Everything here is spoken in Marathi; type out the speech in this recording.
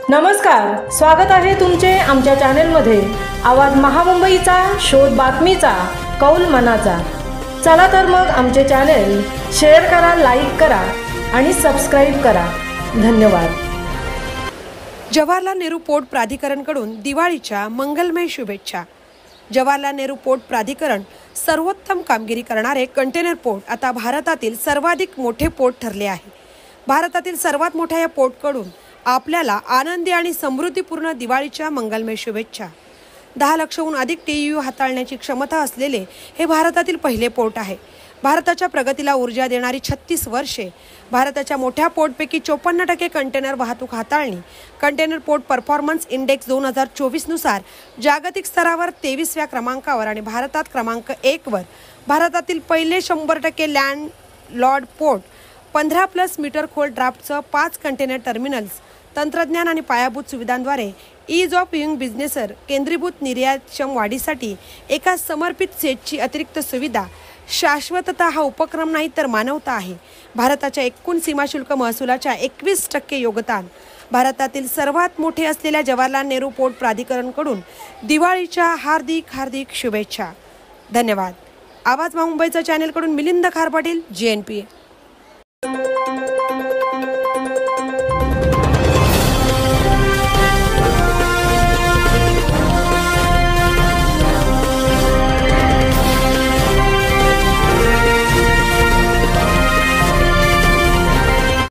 नमस्कार, स्वागत आहे तुमचे आमच्या चॅनेलमध्ये। आवाज महामुंबईचा, शोध बातमीचा, कौल मनाचा। चला तर मग आमचे चॅनेल शेअर करा, लाईक करा आणि सबस्क्राइब करा। धन्यवाद। जवाहरलाल नेहरू पोर्ट प्राधिकरणकडून दिवाळीच्या मंगलमय शुभेच्छा। जवाहरलाल नेहरू पोर्ट प्राधिकरण सर्वोत्तम कामगिरी करणारे कंटेनर पोर्ट आता भारतातील सर्वाधिक मोठे पोर्ट ठरले आहे। भारतातील सर्वात मोठ्या या पोर्टकडून आपल्याला आनंदी आणि समृद्धीपूर्ण दिवाळीच्या मंगलमय शुभेच्छा। 10 लाखाहून अधिक TEU हाताळण्याची क्षमता असलेले हे भारतातील पहिले पोर्ट आहे। भारताच्या प्रगतीला ऊर्जा देणारी 36 वर्षे। भारताच्या मोठ्या पोर्टपैकी 54% कंटेनर वाहतूक हाताळणी। कंटेनर पोर्ट परफॉर्मन्स इंडेक्स 2024 नुसार जागतिक स्तरावर 23व्या क्रमांकावर आणि भारतात क्रमांक 1 वर। भारतातील पहिले 100% लँड लॉर्ड पोर्ट। 15+ मीटर खोल ड्राफ्टचं 5 कंटेनर टर्मिनल्स। तंत्रज्ञान आणि पायाभूत सुविधांद्वारे ईज ऑफ डुइंग बिझनेसर केंद्रीभूत निर्यातक्षम वाढीसाठी एका समर्पित सेटची अतिरिक्त सुविधा। शाश्वतता हा उपक्रम नाही तर मानवता आहे। भारताच्या एकूण सीमाशुल्क महसुलाच्या 21% योगदान। भारतातील सर्वात मोठे असलेल्या जवाहरलाल नेहरू पोर्ट प्राधिकरणकडून दिवाळीच्या हार्दिक शुभेच्छा। धन्यवाद। आवाज मुंबईचा चॅनलकडून मिलिंद खार पाटील, JNPA।